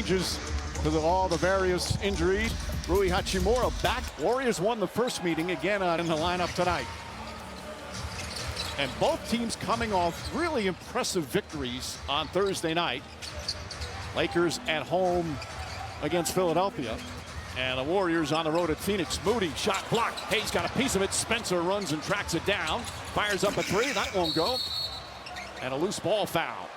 changes because of all the various injuries. Rui Hachimura back. Warriors won the first meeting again in the lineup tonight. And both teams coming off really impressive victories on Thursday night. Lakers at home against Philadelphia. And the Warriors on the road at Phoenix. Moody, shot blocked. Hayes got a piece of it. Spencer runs and tracks it down. Fires up a three. That won't go. And a loose ball foul.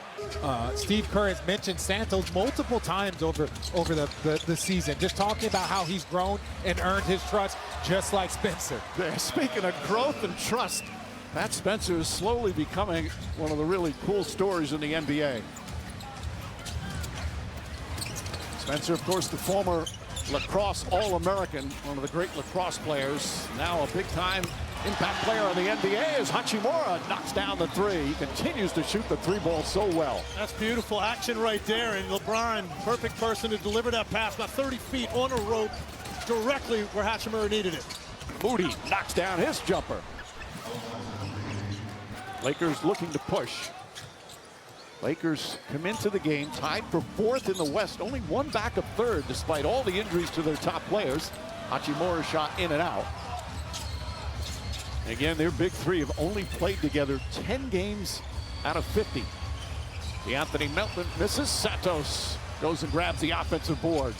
Steve Kerr has mentioned Santos multiple times over the season, just talking about how he's grown and earned his trust, just like Spencer. Yeah, speaking of growth and trust, Pat Spencer is slowly becoming one of the really cool stories in the NBA. Spencer, of course, the former lacrosse All-American, one of the great lacrosse players, now a big-time impact player on the NBA as Hachimura knocks down the three. He continues to shoot the three ball so well. That's beautiful action right there, and LeBron, perfect person to deliver that pass about 30 feet on a rope directly where Hachimura needed it. Moody knocks down his jumper. Lakers looking to push. Lakers come into the game tied for fourth in the West, only one back of third despite all the injuries to their top players. Hachimura shot in and out. Again, their big three have only played together 10 games out of 50. DeAnthony Melton misses. Santos goes and grabs the offensive board.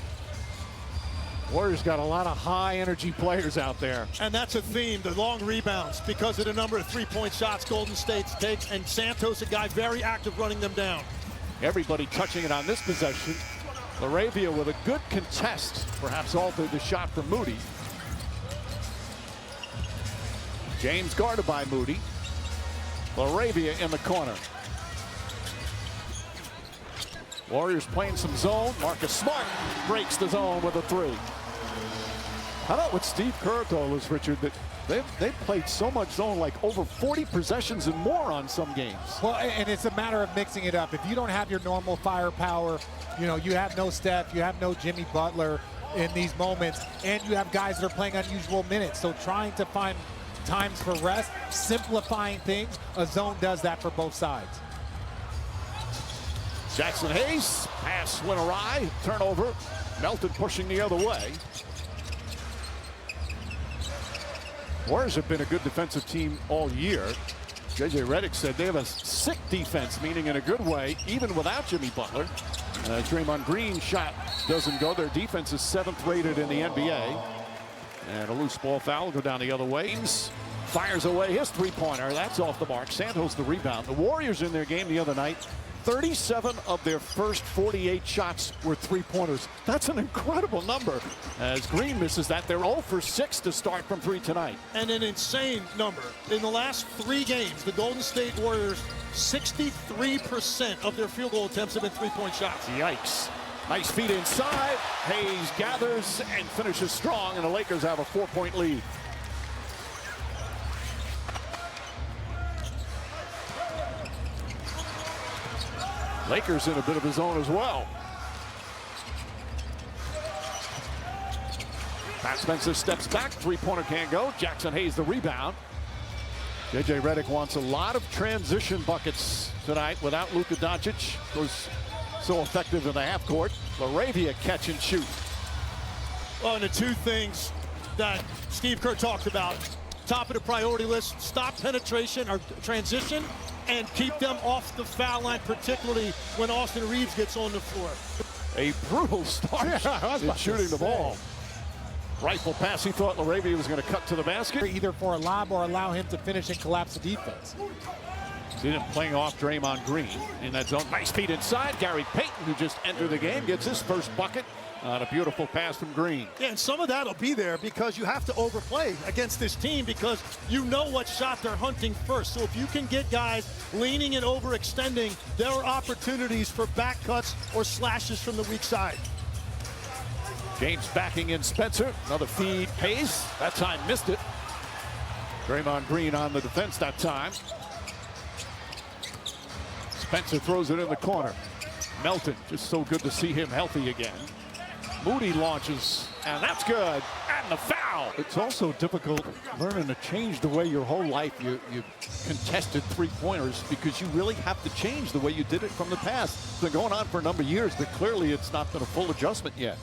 Warriors got a lot of high-energy players out there. And that's a theme, the long rebounds, because of the number of three-point shots Golden State takes, and Santos, a guy very active running them down. Everybody touching it on this possession. LaRavia with a good contest, perhaps altered the shot from Moody. James guarded by Moody. LaRavia in the corner. Warriors playing some zone. Marcus Smart breaks the zone with a three. How about what Steve Kerr told us, Richard, that they've played so much zone, like over 40 possessions and more on some games. Well, and it's a matter of mixing it up. If you don't have your normal firepower, you know, you have no Steph, you have no Jimmy Butler in these moments, and you have guys that are playing unusual minutes. So trying to find times for rest, simplifying things, a zone does that for both sides. Jackson Hayes, pass went awry, turnover. Melton pushing the other way. Warriors have been a good defensive team all year. JJ Redick said they have a sick defense, meaning in a good way, even without Jimmy Butler. Draymond Green shot doesn't go. Their defense is 7th rated in the NBA. And a loose ball foul will go down the other way. James fires away his three-pointer. That's off the mark. Santos the rebound. The Warriors in their game the other night, 37 of their first 48 shots were three-pointers. That's an incredible number. As Green misses that, they're 0 for 6 to start from 3 tonight. And an insane number. In the last 3 games, the Golden State Warriors, 63% of their field goal attempts have been three-point shots. Yikes. Nice feed inside. Hayes gathers and finishes strong, and the Lakers have a 4-point lead. Lakers in a bit of a zone as well. Pat Spencer steps back. Three-pointer can't go. Jackson Hayes the rebound. JJ Redick wants a lot of transition buckets tonight without Luka Doncic. Was so effective in the half court. LaRavia catch and shoot. Well, and the two things that Steve Kerr talked about, top of the priority list, stop penetration or transition and keep them off the foul line, particularly when Austin Reeves gets on the floor. A brutal start in shooting the ball. Rifle pass, he thought LaRavia was going to cut to the basket. Either for a lob or allow him to finish and collapse the defense. See him playing off Draymond Green in that zone. Nice feed inside. Gary Payton, who just entered the game, gets his first bucket on a beautiful pass from Green. Yeah, and some of that will be there because you have to overplay against this team because you know what shot they're hunting first. So if you can get guys leaning and overextending, there are opportunities for back cuts or slashes from the weak side. James backing in Spencer. Another feed pays. That time missed it. Draymond Green on the defense that time. Spencer throws it in the corner. Melton, just so good to see him healthy again. Moody launches, and that's good. And the foul. foul. It's also difficult learning to change the way your whole life you contested three-pointers, because you really have to change the way you did it from the past. It's been going on for a number of years, but clearly it's not been a full adjustment yet.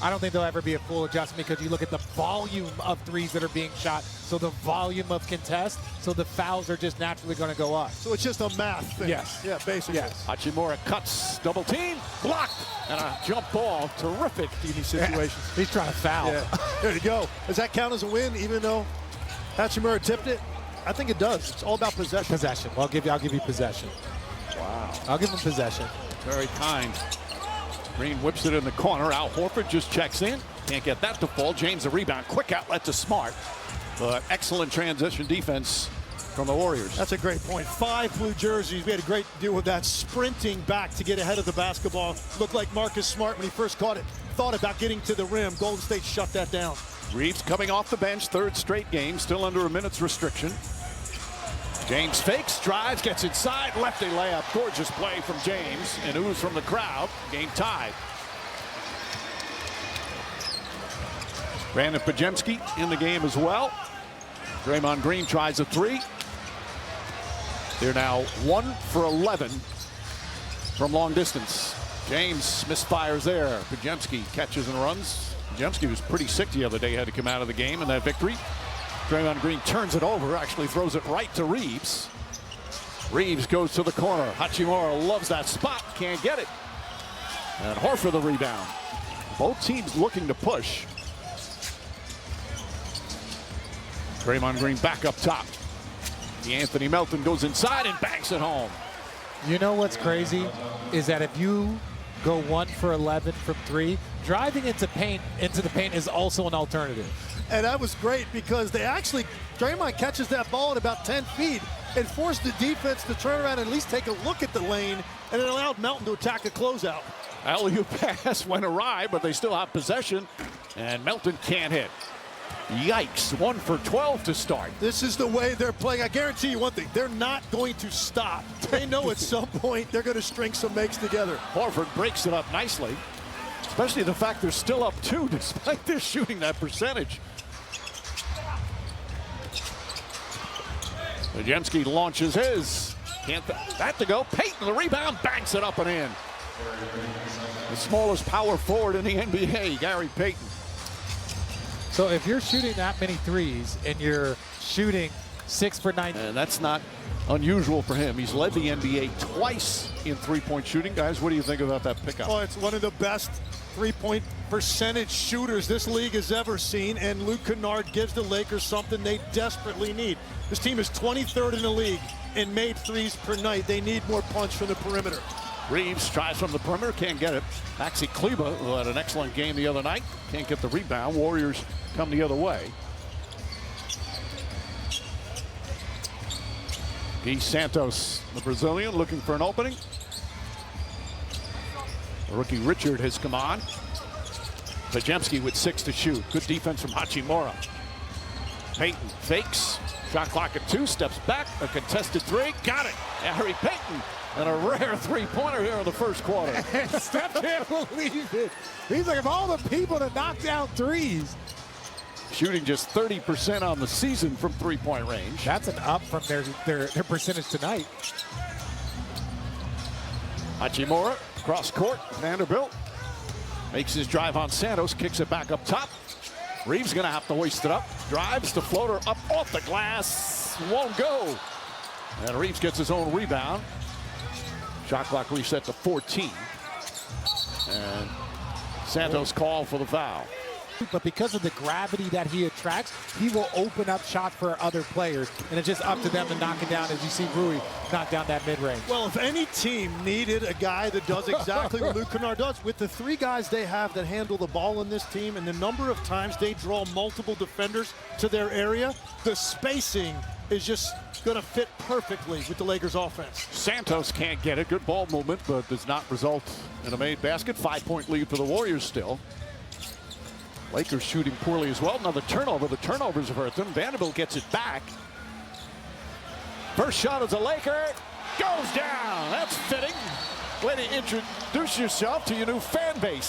I don't think there'll ever be a full adjustment, because you look at the volume of threes that are being shot, so the volume of contest, so the fouls are just naturally going to go up. So it's just a math thing. Yes. Yeah, basically. Yes. Hachimura cuts, double team, blocked, and a jump ball. Terrific TV situation. He's trying to foul. Yeah. There you go. Does that count as a win, even though Hachimura tipped it? I think it does. It's all about possession. Possession. Well, I'll give you possession. Wow. I'll give him possession. Very kind. Green whips it in the corner. Al Horford just checks in. Can't get that to fall. James a rebound. Quick outlet to Smart. But excellent transition defense from the Warriors. That's a great point. 5 blue jerseys. We had a great deal with that, sprinting back to get ahead of the basketball. Looked like Marcus Smart, when he first caught it, thought about getting to the rim. Golden State shut that down. Reeves coming off the bench, third straight game, still under a minute's restriction. James fakes, drives, gets inside, lefty layup. Gorgeous play from James, and ooze from the crowd. Game tied. Brandon Podziemski in the game as well. Draymond Green tries a three. They're now 1 for 11 from long distance. James misfires there. Podziemski catches and runs. Podziemski was pretty sick the other day, had to come out of the game in that victory. Draymond Green turns it over, actually throws it right to Reeves. Reeves goes to the corner. Hachimura loves that spot, can't get it. And Horford the rebound. Both teams looking to push. Draymond Green back up top. Anthony Melton goes inside and banks it home. You know what's crazy is that if you go 1 for 11 from 3, driving into the paint is also an alternative. And that was great, because Draymond catches that ball at about 10 feet and forced the defense to turn around and at least take a look at the lane, and it allowed Melton to attack a closeout. Alley-oop pass went awry, but they still have possession, and Melton can't hit. Yikes, 1 for 12 to start. This is the way they're playing. I guarantee you one thing, they're not going to stop. They know at some point they're going to string some makes together. Horford breaks it up nicely, especially the fact they're still up 2 despite their shooting that percentage. Podziemski launches his. Can't that to go. Payton the rebound, banks it up and in. The smallest power forward in the NBA, Gary Payton. So if you're shooting that many threes and you're shooting 6 for 9, and that's not unusual for him. He's led the NBA twice in three-point shooting. Guys, what do you think about that pickup? Oh, it's one of the best three-point percentage shooters this league has ever seen, and Luke Kennard gives the Lakers something they desperately need. This team is 23rd in the league in made threes per night. They need more punch from the perimeter. Reeves tries from the perimeter, can't get it. Maxi Kleber, who had an excellent game the other night, can't get the rebound. Warriors come the other way. Gui Santos, the Brazilian, looking for an opening. The rookie Richard has come on. Podziemski with 6 to shoot. Good defense from Hachimura. Payton fakes. Shot clock at 2, steps back. A contested 3. Got it. Gary Payton. And a rare three-pointer here in the first quarter. Steph can't believe it. He's like, of all the people to knock down threes. Shooting just 30% on the season from three-point range. That's an up from their percentage tonight. Hachimura, cross court, Vanderbilt. Makes his drive on Santos, kicks it back up top. Reeves gonna have to hoist it up. Drives the floater up off the glass. Won't go. And Reeves gets his own rebound. Shot clock reset to 14. And Santos called for the foul. But because of the gravity that he attracts, he will open up shots for other players. And it's just up to them to knock it down, as you see Rui knock down that mid-range. Well, if any team needed a guy that does exactly what Luke Kennard does, with the 3 guys they have that handle the ball in this team and the number of times they draw multiple defenders to their area, the spacing is just going to fit perfectly with the Lakers offense. Santos can't get it. Good ball movement, but does not result in a made basket. 5-point lead for the Warriors still. Lakers shooting poorly as well. Another turnover. The turnovers have hurt them. Vanderbilt gets it back. First shot is a Laker. Goes down. That's fitting. Way to introduce yourself to your new fan base.